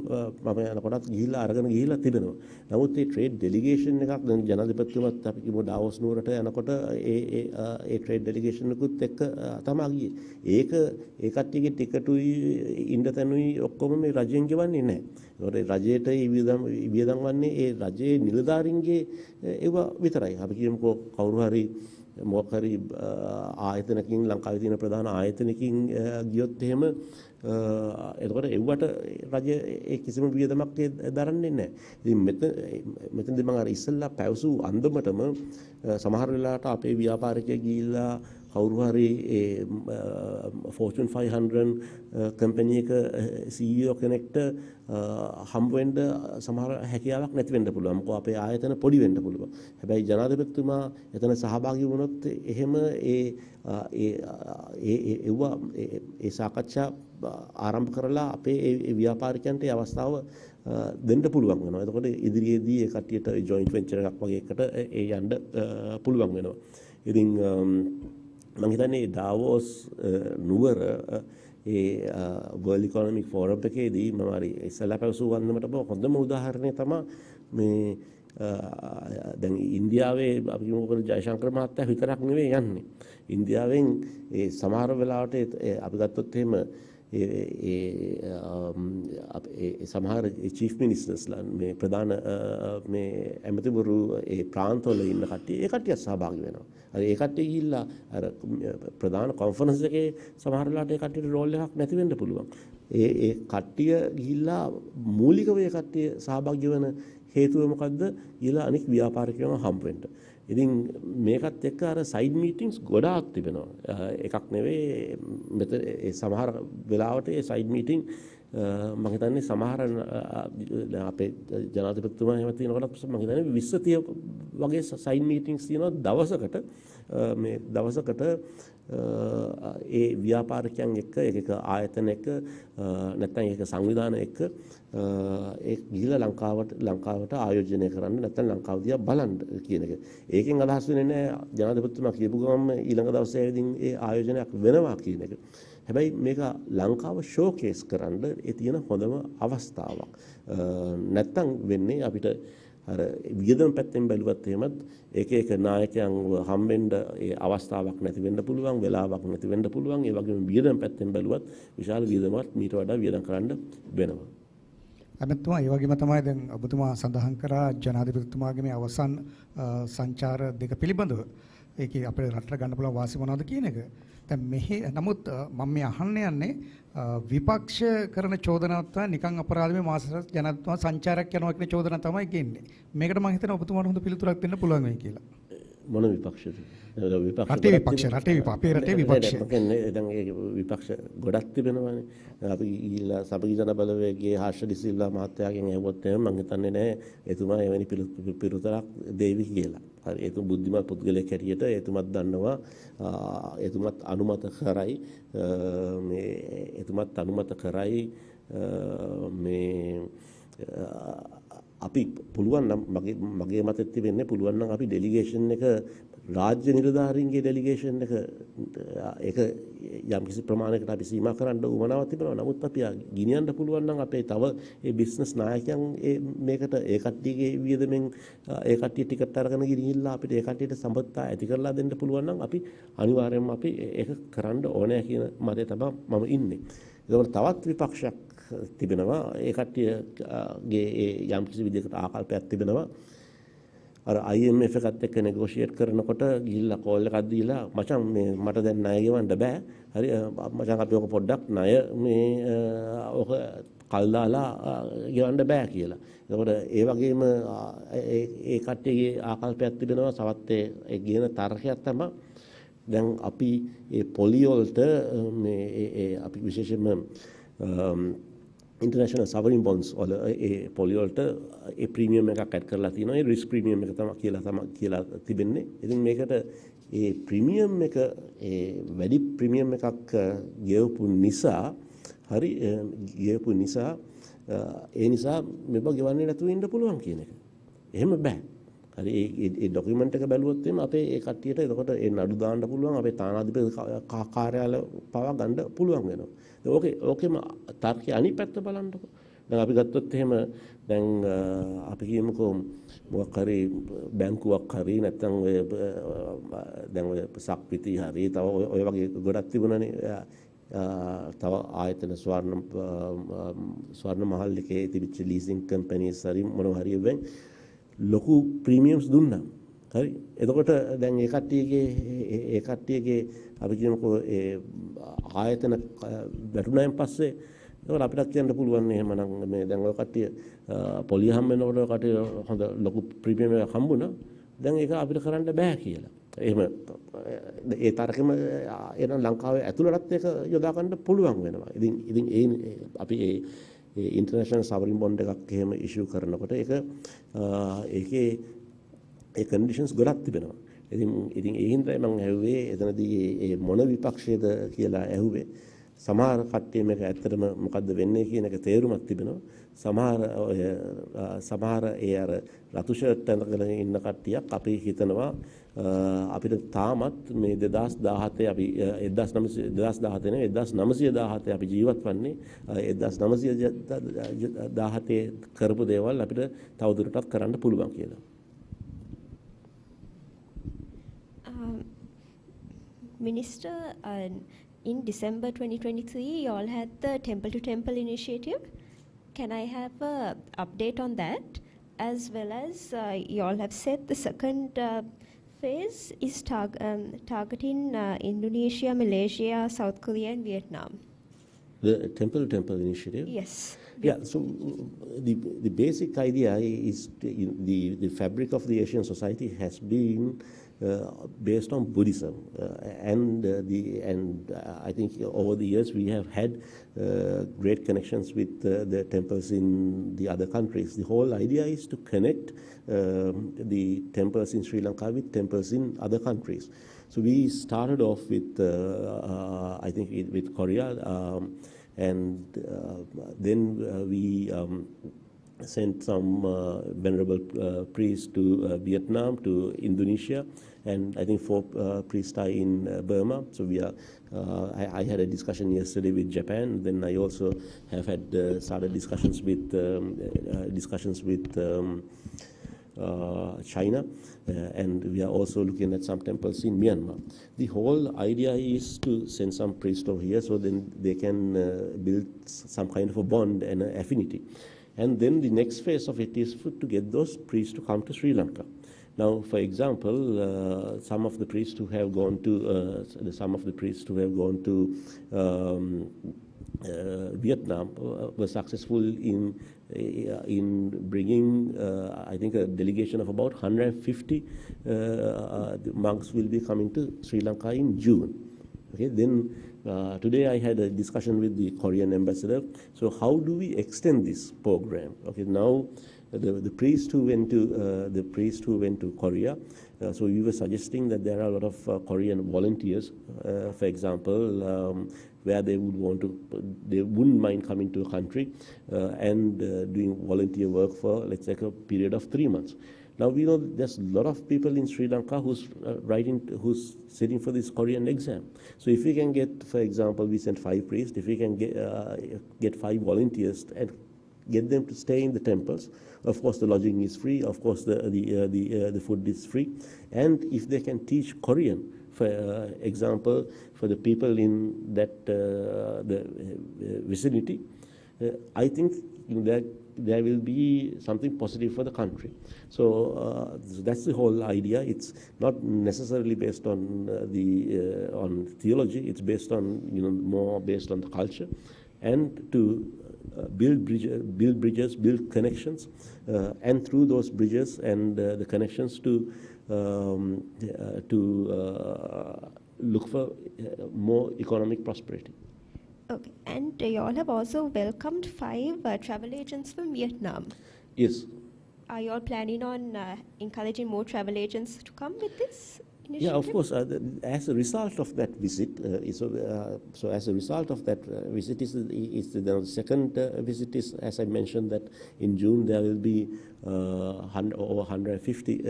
මම යනකොටත් ගිහිලා තිබෙනවා. නමුත් මේ ට්‍රේඩ් ඩෙලිගේෂන් එකක් දැන් ජනාධිපතිතුමත් අපි කිව්ව ඩාවොස් නුවරට යනකොට ඒ ට්‍රේඩ් ඩෙලිගේෂන් එකකුත් එක්ක තමයි ගියේ. ඒක ඒ කට්ටියගේ ටිකටුයි ඉන්දතනුයි ඔක්කොම මේ රජයෙන් ගෙවන්නේ නැහැ. ඒකට රජයට වියදම් වන්නේ ඒ රජයේ නිලධාරීන්ගේ ඒව විතරයි. අපි කියමුකෝ කවුරු හරි මොකක් හරි ආයතනකින් ලංකාවේ තියෙන ප්‍රධාන ආයතනකින් ගියොත් එහෙම එතකොට එව්වට රජය ඒ කිසිම වියදමක් දරන්නේ නැහැ. ඉතින් මෙතනදී මම අර ඉස්සෙල්ලා පැවසු අන්දමටම සමහර වෙලාවට අපේ ව්‍යාපාරිකයෙක් ගිහිල්ලා කවුරු හරි Fortune 500 කම්පැනි එක CEO කෙනෙක්ට හම්බ වෙන්න සමහර හැකියාවක් නැති වෙන්න පුළුවන්. මොකද අපේ ආයතන පොඩි වෙන්න පුළුවන්. හැබැයි ජනාධිපතිතුමා එතන සහභාගී වුණොත් එහෙම ඒ සාකච්ඡා ආරම්භ කරලා අපේ ඒ ව්‍යාපාරිකයන්ට ඒ අවස්ථාව දෙන්න පුළුවන් වෙනවා. එතකොට ඉදිරියේදී ඒ කට්ටියට ජොයින්ට් වෙන්චර් එකක් වගේ එකට යන්න පුළුවන් වෙනවා. ඉතින් මම හිතන්නේ ඩාවෝස් නුවර World Economic Forum එකේදී මම හරි ඉස්සලා පැවසු වන්නමට හොඳම උදාහරණය තමයි මේ දැන් ඉන්දියාවේ අපි මොකද ජයශංකර මහත්තයා විතරක් නෙවෙයි යන්නේ. ඉන්දියාවෙන් ඒ සමහර වෙලාවට අපි ගත්තොත් එහෙම සමහර චීෆ් මිනිස්ටර්ස්ලා මේ ප්‍රධාන මේ ඇමතිවරු ඒ ප්‍රාන්තවල ඉන්න කට්ටිය ඒ කට්ටිය සහභාගී වෙනවා. අර ඒ කට්ටිය ගිහිල්ලා අර ප්‍රධාන කොන්ෆරන්ස් එකේ සමහර වෙලාවට ඒ කට්ටියට රෝල් එකක් නැති වෙන්න පුළුවන්. ඒ කට්ටිය ගිහිල්ලා මූලිකව ඒ කට්ටිය සහභාගී වෙන හේතුව මොකද්ද? ඊළඟ අනික් ව්‍යාපාරිකයන්ව හම්බ වෙන්න. ඉතින් මේකත් එක්ක අර සයිඩ් මීටින්ග්ස් ගොඩාක් තිබෙනවා. එකක් නෙවෙයි මෙතන සමහර වෙලාවට ඒ සයිඩ් මීටින්ග් මම හිතන්නේ සමහර අපේ ජනාධිපතිතුමා එහෙම තියෙනකොට මම හිතන්නේ 20 30 වගේ සයිඩ් මීටින්ග්ස් තියෙනවා දවසකට. මේ දවසකට ඒ ව්‍යාපාරිකයන් එක්ක එක ආයතන එක්ක නැත්නම් ඒක සංවිධාන එක්ක ඒ ගිහිලා ලංකාවට ආයෝජනය කරන්න නැත්නම් ලංකාව දිහා බලන්න කියන එක. ඒකෙන් අදහස් වෙන්නේ නැහැ ජනාධිපතිතුමා කියපු ගමන් ඊළඟ දවසේ ඇවිදින් ඒ ආයෝජනයක් වෙනවා කියන එක. හැබැයි මේක ලංකාව ෂෝකේස් කරන්න ඒ තියෙන හොඳම අවස්ථාවක්. නැත්නම් වෙන්නේ අපිට අර වියදම් පැත්තෙන් බැලුවත් එහෙමත් එක නායකයන් හම්බෙන්න ඒ අවස්ථාවක් නැති වෙන්න පුළුවන්, වෙලාවක් නැති වෙන්න පුළුවන්. ඒ වගේම වියදම් පැත්තෙන් බැලුවත් විශාල වියදමක් මීට වඩා වියදම් කරන්න වෙනවා. අමතුමා ඒ වගේම තමයි දැන් ඔබතුමා සඳහන් කරා ජනාධිපතිතුමාගේ මේ අවසන් සංචාර දෙක පිළිබඳව. ඒකේ අපේ රටට ගන්න පුළුවන් වාසි මොනවද කියන එක. දැන් මෙහි නමුත් මම මේ අහන්න යන්නේ විපක්ෂ කරන චෝදනාවක් තමයි නිකන් අපරාධ මේ මාස ජනාධිපතිතුමා සංචාරයක් යනවා කියන චෝදනාව තමයි කියන්නේ. මේකට මම හිතනවා ඔබතුමාට හොඳ පිළිතුරක් දෙන්න පුළුවන් වෙයි කියලා. මොන විපක්ෂද? රටේ විපක්ෂ. දැන් ඒ විපක්ෂ ගොඩක් තිබෙනවානේ. අපි ගිහිල්ලා සමගි ජන බලවේගයේ හර්ෂ ඩිසිල්ලා මහත්තයාගෙන් ඇහුවොත් එහෙම මම හිතන්නේ නෑ එතුමා එවැනි පිළිතුරක් දෙවි කියලා. හරි එතුමා බුද්ධිමත් පුද්ගලයෙක් හැටියට එතුමත් දන්නවා එතුමත් අනුමත කරයි මේ එතුමත් අනුමත කරයි මේ අපි පුළුවන් නම් මගේ මතෙත් තිබෙන්නේ පුළුවන් නම් අපි ඩෙලිගේෂන් එක රාජ්‍ය නිලධාරීන්ගේ ඩෙලිගේෂන් එක ඒක යම්කිසි ප්‍රමාණයකට අපි සීමා කරන්න උවමනාවක් තිබෙනවා. නමුත් අපි ගිනියන්න පුළුවන් නම් අපේ තව ඒ බිස්නස් නායකයන් මේකට ඒ කට්ටියගේ වියදමෙන් ඒ කට්ටිය ටිකට් අරගෙන ගිහිල්ලා අපිට ඒ කට්ටියට සම්බන්ධතා ඇති කරලා දෙන්න පුළුවන් නම් අපි අනිවාර්යයෙන්ම අපි ඒක කරන්න ඕනේ කියන මතය තමයි මම ඉන්නේ. ඒකවල තවත් විපක්ෂයක් තිබෙනවා. ඒ කට්ටියගේ යම්කිසි විදිහකට ආකල්පයක් තිබෙනවා. අර IMF එකත් එක්ක negotiate කරනකොට ගිහිල්ලා කෝල් එකක් දීලා මචං මේ මට දැන් ණය ගෙවන්න බෑ. හරි මචං අපි ඔක පොඩ්ඩක් ණය මේ ඔක කල් දාලා ගෙවන්න බෑ කියලා. එතකොට ඒ වගේම ඒ කට්ටියගේ ආකල්පයක් තිබෙනවා සවත් ඒ කියන තර්කයක් තමයි දැන් අපි ඒ පොලි වලට මේ අපි විශේෂයෙන්ම international sovereign bonds වල ඒ පොලි වලට ඒ ප්‍රීමියම් එකක් ඇඩ් කරලා තියෙනවා. ඒ රිස්ක් ප්‍රීමියම් එක තමයි කියලා තිබෙන්නේ. ඉතින් මේකට ඒ ප්‍රීමියම් එක ඒ වැඩි ප්‍රීමියම් එකක් ගෙවපු නිසා හරි ගෙවපු නිසා ඒ නිසා මෙබ ගෙවන්නේ නැතුව ඉන්න පුළුවන් කියන එක. එහෙම බෑ. හරි ඒ ડોකියුමන්ට් එක බැලුවොත් එimhe අපේ ඒ කට්ටියට එතකොට ඒ නඩු දාන්න පුළුවන් අපේ තානාධිපති කාර්යාලය පවා ගන්න පුළුවන් වෙනවා. ඕකෙම තර්කයේ අනිත් පැත්ත බලන්නකො. දැන් අපි ගත්තොත් එහෙම දැන් අපි කියමුකෝ මොකක් හරි බැංකුවක් හරි නැත්නම් ඔය දැන් ඔය සක්විති හරි තව ඔය වගේ ගොඩක් තිබුණානේ. තව ආයතන ස්වර්ණ මහල් එකේ තිබිච්ච ලීසින් කම්පැනිස් හරි මොනවා හරි වෙන් ලොකු ප්‍රීමියම්ස් දුන්නා. හරි. එතකොට දැන් ඒ කට්ටියගේ අපි කියමුකෝ ඒ ආයතන වැටුණායින් පස්සේ ඒකට අපිට කියන්න පුළුවන් එහෙමනම් මේ දැන් ඔය කට්ටිය පොලිය හම් වෙනකොට ඔය කට්ටිය හොඳ ලොකු ප්‍රීමියම් එකක් හම්බුණා. දැන් ඒක අපිට කරන්න බෑ කියලා. එහෙම ඒ තරකෙම එන ලංකාවේ ඇතුළටත් ඒක යොදා ගන්න පුළුවන් වෙනවා. ඉතින් ඒ අපි ඒ international sovereign bond එකක් එහෙම issue කරනකොට ඒකේ ඒ conditions ගොඩක් තිබෙනවා. ඉතින් ඒ හින්දා මම ඇහුවේ එතනදී ඒ මොන විපක්ෂයේද කියලා ඇහුවේ. සමහර කට්ටිය මේක ඇත්තටම මොකද්ද වෙන්නේ කියන එක තේරුමක් තිබෙනවා. සමහර ඒ අර රතු ෂර්ට් අඳගෙන ඉන්න කට්ටියක් අපි හිතනවා අපිට තාමත් මේ 2017 අපි 1917 නෙවෙයි 1917 අපි ජීවත් වන්නේ 1917 කරපු දේවල් අපිට තවදුරටත් කරන්න පුළුවන් කියලා. Minister, in December 2023, you all had the Temple to Temple initiative. Can I have an update on that? As well as you all have said the second phase is targeting Indonesia, Malaysia, South Korea and Vietnam. The Temple to Temple initiative? Yes. Yeah, so the basic idea is the fabric of the Asian society has been based on Buddhism, and I think over the years we have had great connections with the temples in the other countries. The whole idea is to connect the temples in Sri Lanka with temples in other countries. So we started off with I think with Korea, and then we sent some venerable priests to Vietnam, to Indonesia, and I think 4 priests are in Burma. So we are. I had a discussion yesterday with Japan. Then I also have had started discussions with China, and we are also looking at some temples in Myanmar. The whole idea is to send some priests over here, so then they can build some kind of a bond and an affinity. And then the next phase of it is to get those priests to come to Sri Lanka. Now, for example, some of the priests who have gone to Vietnam were successful in bringing, I think, a delegation of about 150 monks will be coming to Sri Lanka in June. Okay, then today I had a discussion with the Korean ambassador. So how do we extend this program? Okay, now the priest who went to Korea. So we were suggesting that there are a lot of Korean volunteers, for example, where they wouldn't mind coming to a country and doing volunteer work for, let's say, a period of 3 months. Now we know there's a lot of people in Sri Lanka who's sitting for this Korean exam. So if we can get, for example, we sent 5 priests. If we can get 5 volunteers and get them to stay in the temples, of course the lodging is free. Of course the food is free. And if they can teach Korean, for example, for the people in that the vicinity, I think there there will be something positive for the country. So that's the whole idea. It's not necessarily based on on theology. It's based on more based on the culture, and to build bridges, build connections, and through those bridges and the connections to look for more economic prosperity. Okay, and you all have also welcomed 5 travel agents from Vietnam. Yes. Are you all planning on encouraging more travel agents to come with this initiative? Yeah, of course. As a result of that visit, so as a result of that visit, the second visit is, as I mentioned, that in June there will be over 150,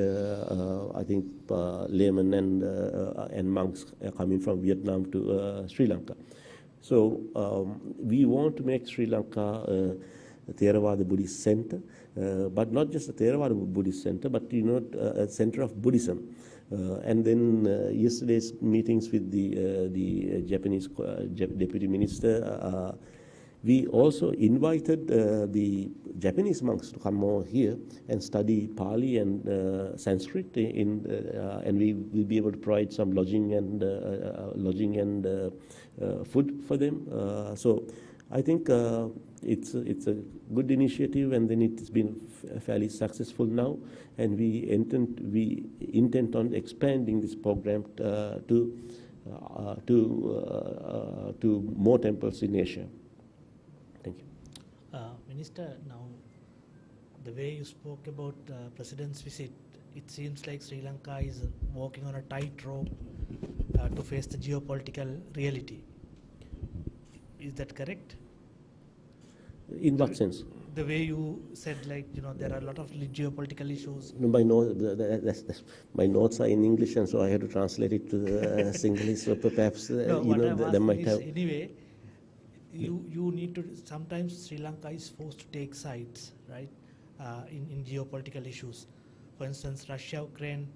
I think, laymen and monks coming from Vietnam to Sri Lanka. So we want to make Sri Lanka a Theravada Buddhist center, but not just a Theravada Buddhist center, but a center of Buddhism. And then yesterday's meetings with the Japanese deputy minister, we also invited the Japanese monks to come over here and study Pali and Sanskrit, and we will be able to provide some lodging and food for them. So I think it's a good initiative, and then it's been fairly successful now, and we intend on expanding this program to more temples in Asia. Thank you. Minister, now the way you spoke about President's visit, it seems like Sri Lanka is walking on a tightrope to face the geopolitical reality. Is that correct? In what sense? The way you said, like, there are a lot of geopolitical issues. No, my notes are in English, and so I had to translate it to Sinhalese. So perhaps they might have. Anyway, you need to. Sometimes Sri Lanka is forced to take sides, right, in geopolitical issues. For instance, Russia-Ukraine,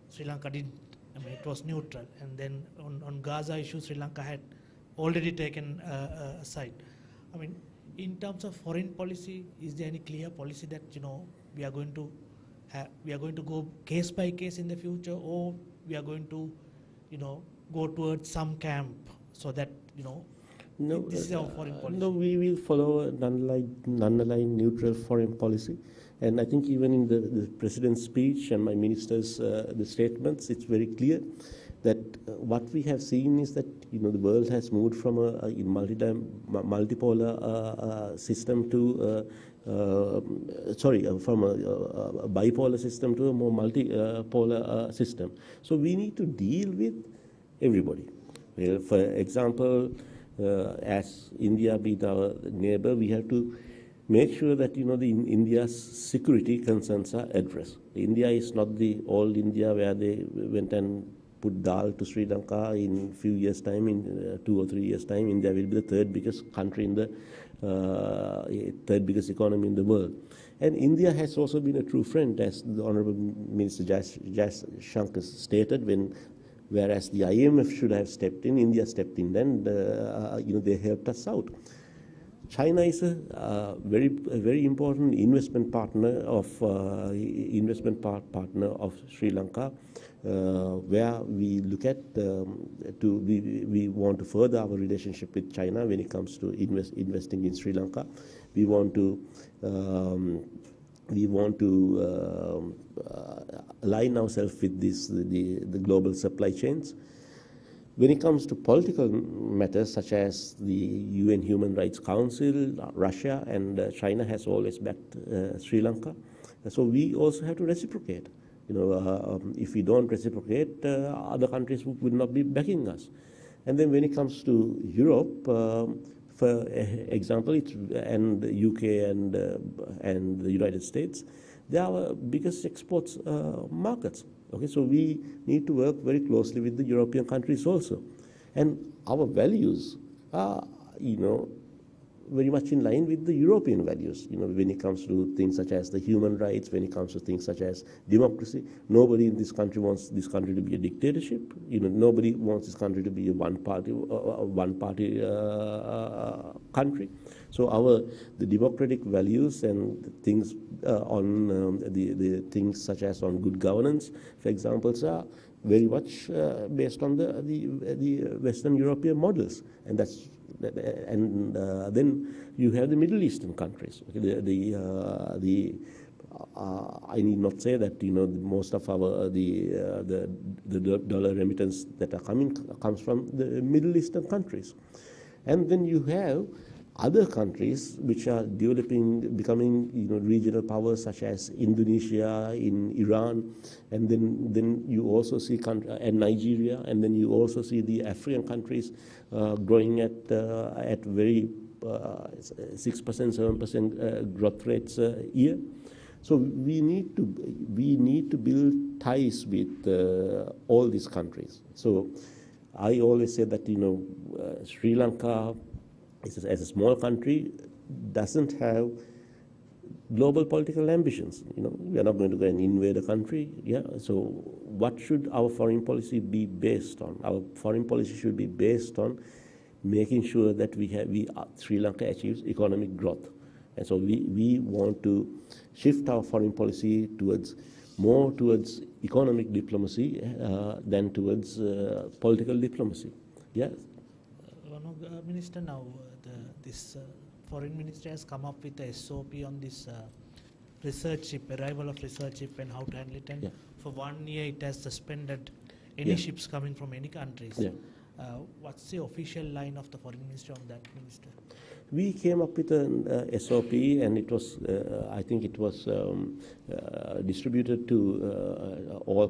Sri Lanka didn't. I mean, it was neutral, and then on Gaza issue, Sri Lanka had already taken a side. I mean, in terms of foreign policy, is there any clear policy that we are going to go case by case in the future, or we are going to go towards some camp so that No, this is our foreign policy? No, we will follow a non-aligned neutral foreign policy. And I think even in the president's speech and my minister's the statements, it's very clear that what we have seen is that the world has moved from a multipolar system to from a bipolar system to a more multipolar system. So we need to deal with everybody. Well, for example, as India being our neighbor, we have to make sure that India's security concerns are addressed. India is not the old India where they went and put dal to Sri Lanka. In few years' time, in 2 or 3 years' time, India will be the third biggest country in the third biggest economy in the world. And India has also been a true friend, as the Honourable Minister Jas Shankar stated, whereas the IMF should have stepped in, India stepped in, and they helped us out. China is a very important investment partner of Sri Lanka, where we look at we want to further our relationship with China when it comes to investing in Sri Lanka. We want to align ourselves with the global supply chains. When it comes to political matters such as the UN Human Rights Council, Russia and China has always backed Sri Lanka. So we also have to reciprocate. If we don't reciprocate, other countries will not be backing us. And then when it comes to Europe, for example, and the UK and the United States, they are our biggest exports markets. Okay, so we need to work very closely with the European countries also. And our values are, very much in line with the European values. When it comes to things such as the human rights, when it comes to things such as democracy, nobody in this country wants this country to be a dictatorship. Nobody wants this country to be a one-party country. So the democratic values and the things on the things such as on good governance, for example, are very much based on the Western European models, and then you have the Middle Eastern countries. Okay, I need not say that most of our the dollar remittance that are comes from the Middle Eastern countries, and then you have other countries which are becoming regional powers such as Indonesia, in Iran, and then you also see and Nigeria, and then you also see the African countries growing at very 6%, 7% growth rates a year. So we need to build ties with all these countries. So I always say that Sri Lanka, as a small country, doesn't have global political ambitions. We are not going to go and invade a country. Yeah. So what should our foreign policy be based on? Our foreign policy should be based on making sure that Sri Lanka achieves economic growth. And so we want to shift our foreign policy more towards economic diplomacy than towards political diplomacy. Yeah. Minister, now this foreign ministry has come up with a SOP on this research ship, arrival of research ship and how to handle it. And for 1 year, it has suspended any ships coming from any countries. Yeah. What's the official line of the foreign ministry on that, Minister? We came up with an SOP, and it was, I think it was distributed to all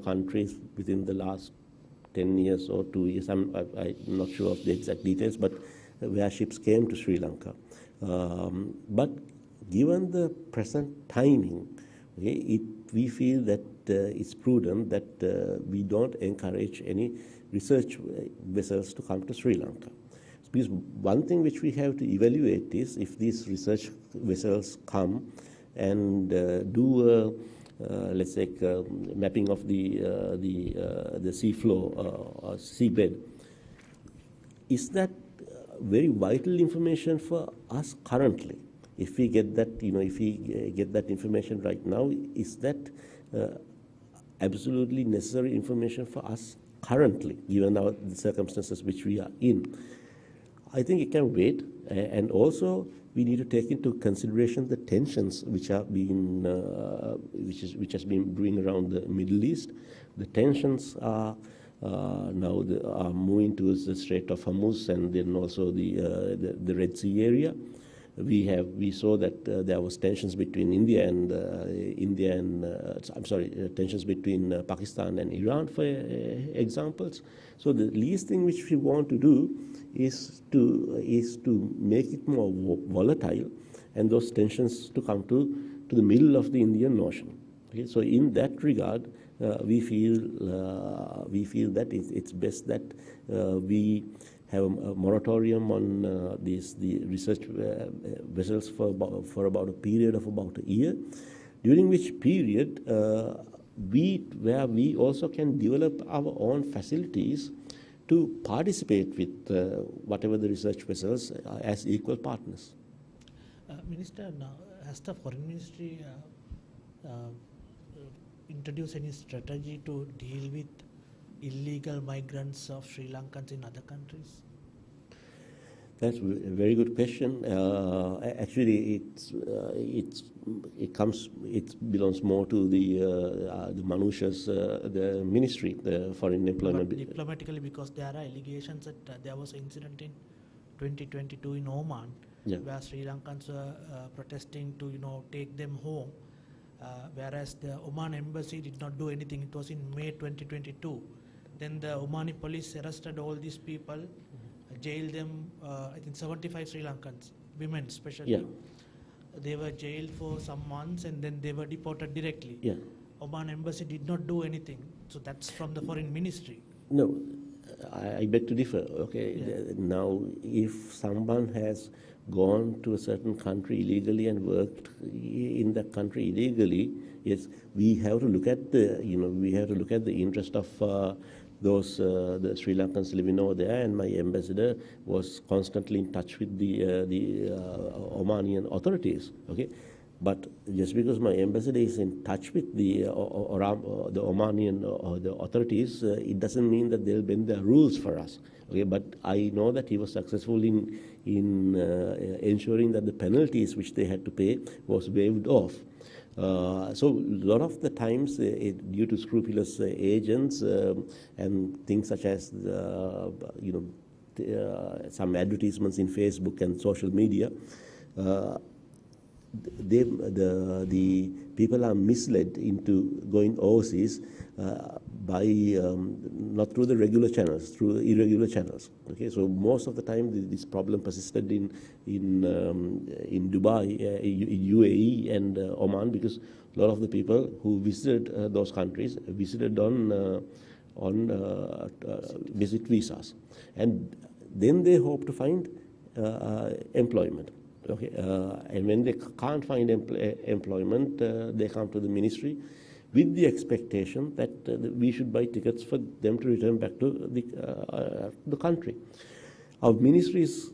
countries within the last 10 years or 2 years. I'm not sure of the exact details, but where ships came to Sri Lanka. But given the present timing, okay, we feel that it's prudent that we don't encourage any research vessels to come to Sri Lanka. Because one thing which we have to evaluate is if these research vessels come and do let's say mapping of the sea floor or seabed, is that very vital information for us currently? If we get that, if we get that information right now, is that absolutely necessary information for us currently, given the circumstances which we are in? I think it can wait, and also we need to take into consideration the tensions which are being, which has been brewing around the Middle East. The tensions are now are moving towards the Strait of Hormuz and then also the Red Sea area. We saw that there was tensions between tensions between Pakistan and Iran, for examples. So the least thing which we want to do is to make it more volatile, and those tensions to come to the middle of the Indian Ocean. Okay? So in that regard, we feel that it's best that we have a moratorium on the research vessels for about a period of about a year, during which period where we also can develop our own facilities to participate with whatever the research vessels as equal partners. Minister, now, has the Foreign Ministry introduced any strategy to deal with illegal migrants of Sri Lankans in other countries? That's a very good question. Actually, it belongs more to the Manusha's the ministry, the Foreign Employment. But diplomatically, because there are allegations that there was an incident in 2022 in Oman, where Sri Lankans were protesting to take them home, whereas the Oman embassy did not do anything. It was in May 2022. Then the Omani police arrested all these people, jailed them, I think 75 Sri Lankans, women especially. Yeah. They were jailed for some months and then they were deported directly. Yeah. Oman embassy did not do anything. So that's from the foreign ministry. No, I beg to differ. Okay, now if someone has gone to a certain country illegally and worked in that country illegally, yes, we have to look at the we have to look at the interest of those the Sri Lankans living over there, and my ambassador was constantly in touch with the Omanian authorities. Okay. But just because my ambassador is in touch with the Omanian the authorities, it doesn't mean that they'll bend their rules for us. Okay, but I know that he was successful in ensuring that the penalties which they had to pay was waived off. So a lot of the times, due to scrupulous agents and things such as some advertisements in Facebook and social media. The people are misled into going overseas by not through the regular channels, through irregular channels. Okay, so most of the time this problem persisted in Dubai, UAE, and Oman, because a lot of the people who visited those countries visited on visit visas, and then they hope to find employment. Okay, and when they can't find employment, they come to the ministry with the expectation that we should buy tickets for them to return back to the country. Our ministries,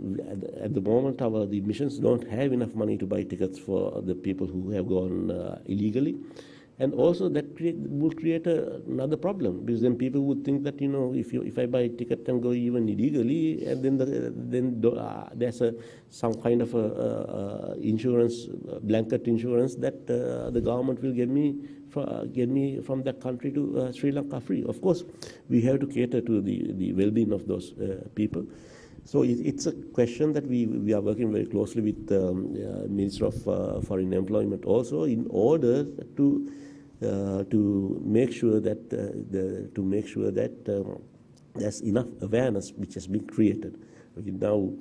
at the moment, the missions don't have enough money to buy tickets for the people who have gone illegally. And also that will create another problem, because then people would think that if I buy a ticket and go even illegally, and then there's some kind of insurance, blanket insurance that the government will get me from that country to Sri Lanka free. Of course, we have to cater to the well-being of those people. So it's a question that we are working very closely with the Minister of Foreign Employment also, in order to make sure that there's enough awareness which has been created. Okay, now,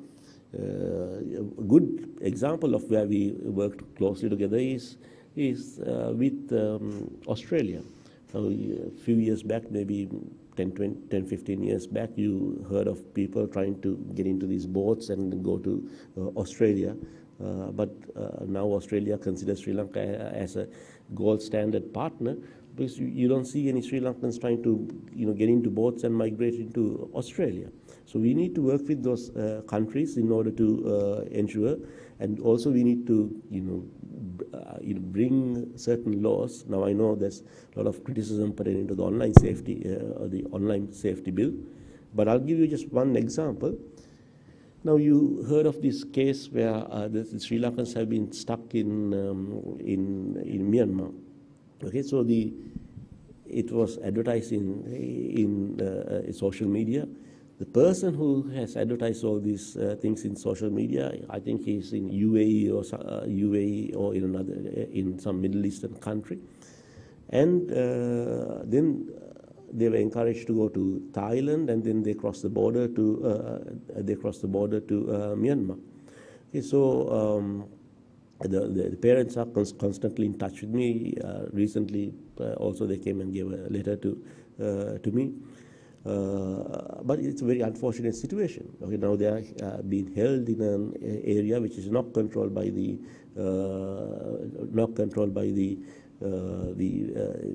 a good example of where we worked closely together is with Australia. So a few years back, maybe 10-15 years back, you heard of people trying to get into these boats and go to Australia. But now Australia considers Sri Lanka as a gold standard partner, because you don't see any Sri Lankans trying to get into boats and migrate into Australia. So we need to work with those countries in order to ensure, and also we need to bring certain laws. Now I know there's a lot of criticism pertaining to the online safety, the online safety bill, but I'll give you just one example. Now you heard of this case where the Sri Lankans have been stuck in Myanmar. Okay, so it was advertised in social media. The person who has advertised all these things in social media, I think he's in UAE or in some Middle Eastern country, and then they were encouraged to go to Thailand, and then they crossed the border to Myanmar. Okay, so the parents are constantly in touch with me. Recently, also they came and gave a letter to me. But it's a very unfortunate situation. Okay, now they are being held in an area which is not controlled by the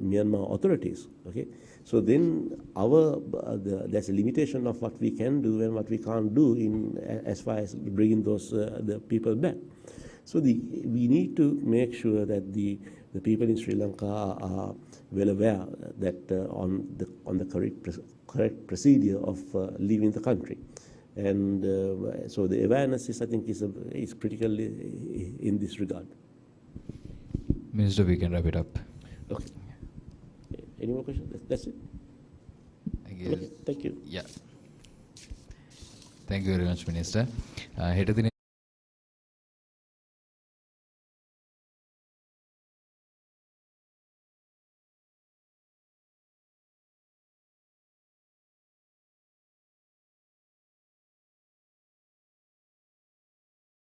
Myanmar authorities. Okay, so then there's a limitation of what we can do and what we can't do as far as bringing those the people back. So we need to make sure that the people in Sri Lanka are well aware that on the correct procedure of leaving the country, and so the awareness I think is critical in this regard. Minister, we can wrap it up. Okay. Any more questions? That's it. I guess. Okay, thank you. Yeah. Thank you very much, Minister. හෙට දින